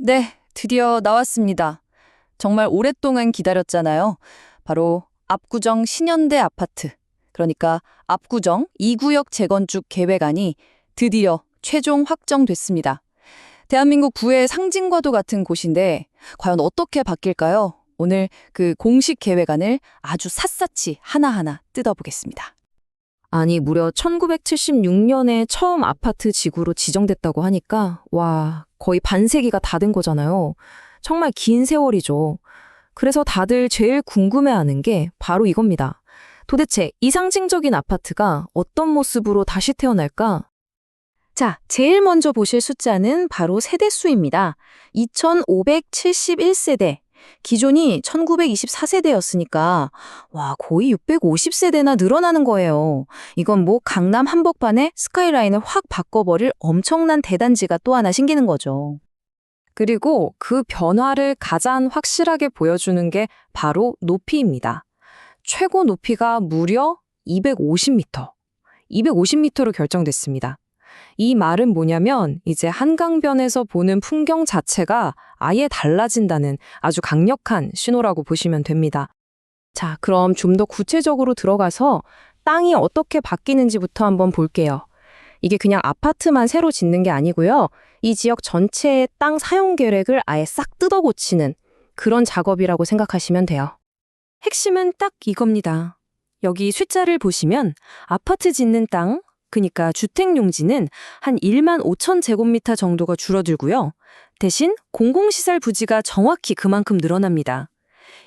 네, 드디어 나왔습니다. 정말 오랫동안 기다렸잖아요. 바로 압구정 신현대 아파트, 그러니까 압구정 2구역 재건축 계획안이 드디어 최종 확정됐습니다. 대한민국 부의 상징과도 같은 곳인데 과연 어떻게 바뀔까요? 오늘 그 공식 계획안을 아주 샅샅이 하나하나 뜯어보겠습니다. 아니, 무려 1976년에 처음 아파트 지구로 지정됐다고 하니까, 와, 거의 반세기가 다 된 거잖아요. 정말 긴 세월이죠. 그래서 다들 제일 궁금해하는 게 바로 이겁니다. 도대체 이 상징적인 아파트가 어떤 모습으로 다시 태어날까? 자, 제일 먼저 보실 숫자는 바로 세대수입니다. 2571세대. 기존이 1924세대였으니까 와, 거의 650세대나 늘어나는 거예요. 이건 뭐 강남 한복판에 스카이라인을 확 바꿔버릴 엄청난 대단지가 또 하나 생기는 거죠. 그리고 그 변화를 가장 확실하게 보여주는 게 바로 높이입니다. 최고 높이가 무려 250m. 250m로 결정됐습니다. 이 말은 뭐냐면 이제 한강변에서 보는 풍경 자체가 아예 달라진다는 아주 강력한 신호라고 보시면 됩니다. 자, 그럼 좀 더 구체적으로 들어가서 땅이 어떻게 바뀌는지부터 한번 볼게요. 이게 그냥 아파트만 새로 짓는 게 아니고요. 이 지역 전체의 땅 사용 계획을 아예 싹 뜯어 고치는 그런 작업이라고 생각하시면 돼요. 핵심은 딱 이겁니다. 여기 숫자를 보시면 아파트 짓는 땅, 그러니까 주택용지는 한 1만 5천 제곱미터 정도가 줄어들고요. 대신 공공시설 부지가 정확히 그만큼 늘어납니다.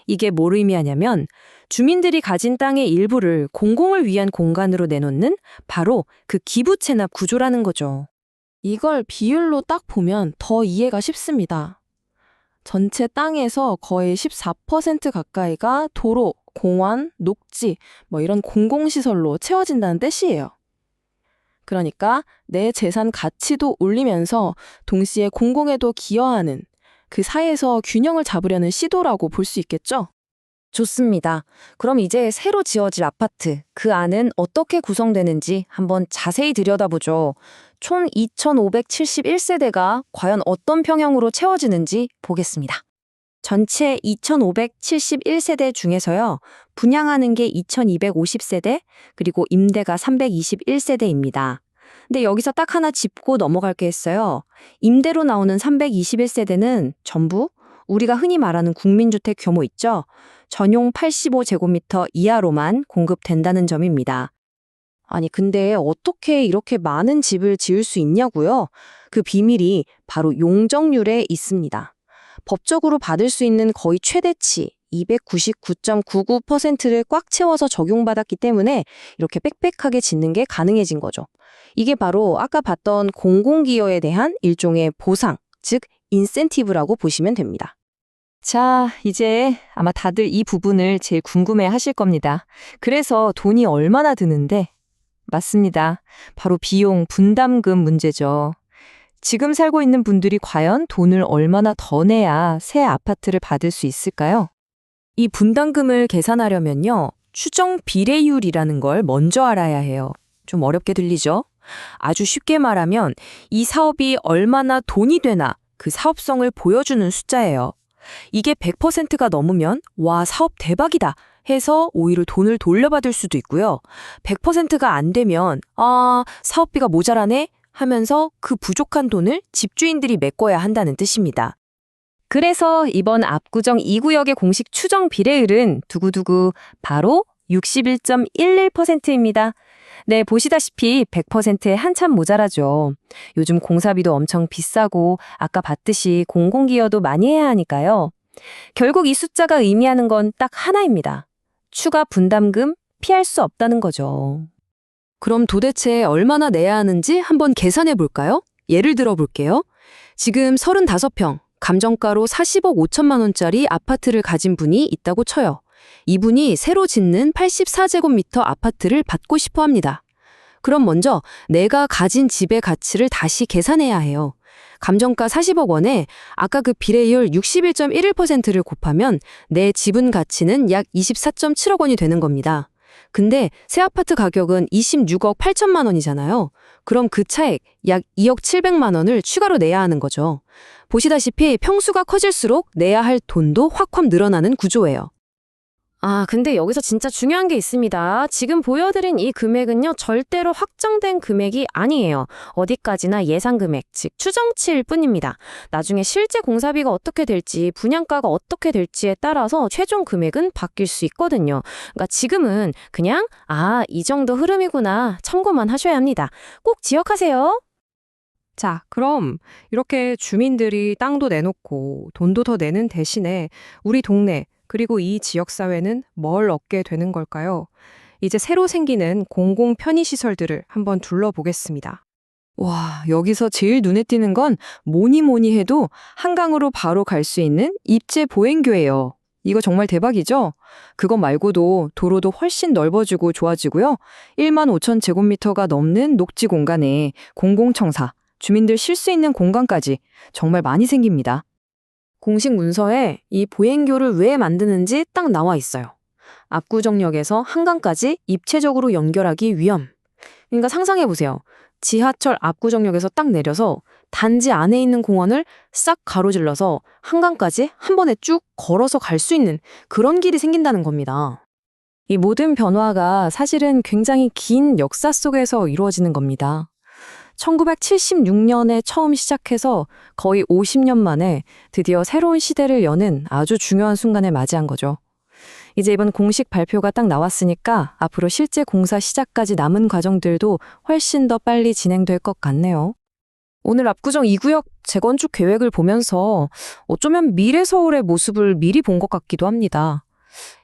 이게 뭘 의미하냐면 주민들이 가진 땅의 일부를 공공을 위한 공간으로 내놓는 바로 그 기부 체납 구조라는 거죠. 이걸 비율로 딱 보면 더 이해가 쉽습니다. 전체 땅에서 거의 14% 가까이가 도로, 공원, 녹지, 뭐 이런 공공시설로 채워진다는 뜻이에요. 그러니까 내 재산 가치도 올리면서 동시에 공공에도 기여하는 그 사이에서 균형을 잡으려는 시도라고 볼 수 있겠죠? 좋습니다. 그럼 이제 새로 지어질 아파트, 그 안은 어떻게 구성되는지 한번 자세히 들여다보죠. 총 2571세대가 과연 어떤 평형으로 채워지는지 보겠습니다. 전체 2571세대 중에서요, 분양하는 게 2250세대, 그리고 임대가 321세대입니다. 근데 여기서 딱 하나 짚고 넘어갈 게 있어요. 임대로 나오는 321세대는 전부 우리가 흔히 말하는 국민주택 규모 있죠? 전용 85제곱미터 이하로만 공급된다는 점입니다. 아니, 근데 어떻게 이렇게 많은 집을 지을 수 있냐고요? 그 비밀이 바로 용적률에 있습니다. 법적으로 받을 수 있는 거의 최대치 299.99%를 꽉 채워서 적용받았기 때문에 이렇게 빽빽하게 짓는 게 가능해진 거죠. 이게 바로 아까 봤던 공공기여에 대한 일종의 보상, 즉 인센티브라고 보시면 됩니다. 자, 이제 아마 다들 이 부분을 제일 궁금해 하실 겁니다. 그래서 돈이 얼마나 드는데? 맞습니다. 바로 비용 분담금 문제죠. 지금 살고 있는 분들이 과연 돈을 얼마나 더 내야 새 아파트를 받을 수 있을까요? 이 분담금을 계산하려면요, 추정 비례율이라는 걸 먼저 알아야 해요. 좀 어렵게 들리죠? 아주 쉽게 말하면 이 사업이 얼마나 돈이 되나 그 사업성을 보여주는 숫자예요. 이게 100%가 넘으면 와, 사업 대박이다 해서 오히려 돈을 돌려받을 수도 있고요. 100%가 안 되면 사업비가 모자라네 하면서 그 부족한 돈을 집주인들이 메꿔야 한다는 뜻입니다. 그래서 이번 압구정 2구역의 공식 추정 비례율은 두구두구 바로 61.11%입니다. 네, 보시다시피 100%에 한참 모자라죠. 요즘 공사비도 엄청 비싸고 아까 봤듯이 공공기여도 많이 해야 하니까요. 결국 이 숫자가 의미하는 건 딱 하나입니다. 추가 분담금 피할 수 없다는 거죠. 그럼 도대체 얼마나 내야 하는지 한번 계산해 볼까요? 예를 들어 볼게요. 지금 35평, 감정가로 40억 5천만 원짜리 아파트를 가진 분이 있다고 쳐요. 이분이 새로 짓는 84제곱미터 아파트를 받고 싶어 합니다. 그럼 먼저 내가 가진 집의 가치를 다시 계산해야 해요. 감정가 40억 원에 아까 그 비례율 61.11%를 곱하면 내 지분 가치는 약 24.7억 원이 되는 겁니다. 근데 새 아파트 가격은 26억 8천만 원이잖아요. 그럼 그 차액 약 2억 700만 원을 추가로 내야 하는 거죠. 보시다시피 평수가 커질수록 내야 할 돈도 확확 늘어나는 구조예요. 근데 여기서 진짜 중요한 게 있습니다. 지금 보여드린 이 금액은요, 절대로 확정된 금액이 아니에요. 어디까지나 예상 금액, 즉 추정치일 뿐입니다. 나중에 실제 공사비가 어떻게 될지, 분양가가 어떻게 될지에 따라서 최종 금액은 바뀔 수 있거든요. 그러니까 지금은 그냥 이 정도 흐름이구나 참고만 하셔야 합니다. 꼭 기억하세요. 자, 그럼 이렇게 주민들이 땅도 내놓고 돈도 더 내는 대신에 우리 동네 그리고 이 지역사회는 뭘 얻게 되는 걸까요? 이제 새로 생기는 공공 편의시설들을 한번 둘러보겠습니다. 와, 여기서 제일 눈에 띄는 건 뭐니 뭐니 해도 한강으로 바로 갈 수 있는 입제 보행교예요. 이거 정말 대박이죠? 그거 말고도 도로도 훨씬 넓어지고 좋아지고요. 1만 5천 제곱미터가 넘는 녹지 공간에 공공청사, 주민들 쉴 수 있는 공간까지 정말 많이 생깁니다. 공식 문서에 이 보행교를 왜 만드는지 딱 나와 있어요. 압구정역에서 한강까지 입체적으로 연결하기 위함. 그러니까 상상해보세요. 지하철 압구정역에서 딱 내려서 단지 안에 있는 공원을 싹 가로질러서 한강까지 한 번에 쭉 걸어서 갈 수 있는 그런 길이 생긴다는 겁니다. 이 모든 변화가 사실은 굉장히 긴 역사 속에서 이루어지는 겁니다. 1976년에 처음 시작해서 거의 50년 만에 드디어 새로운 시대를 여는 아주 중요한 순간을 맞이한 거죠. 이제 이번 공식 발표가 딱 나왔으니까 앞으로 실제 공사 시작까지 남은 과정들도 훨씬 더 빨리 진행될 것 같네요. 오늘 압구정 2구역 재건축 계획을 보면서 어쩌면 미래 서울의 모습을 미리 본 것 같기도 합니다.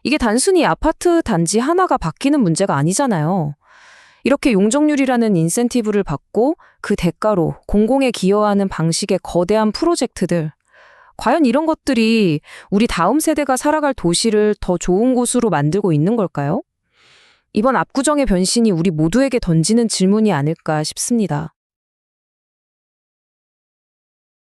이게 단순히 아파트 단지 하나가 바뀌는 문제가 아니잖아요. 이렇게 용적률이라는 인센티브를 받고 그 대가로 공공에 기여하는 방식의 거대한 프로젝트들. 과연 이런 것들이 우리 다음 세대가 살아갈 도시를 더 좋은 곳으로 만들고 있는 걸까요? 이번 압구정의 변신이 우리 모두에게 던지는 질문이 아닐까 싶습니다.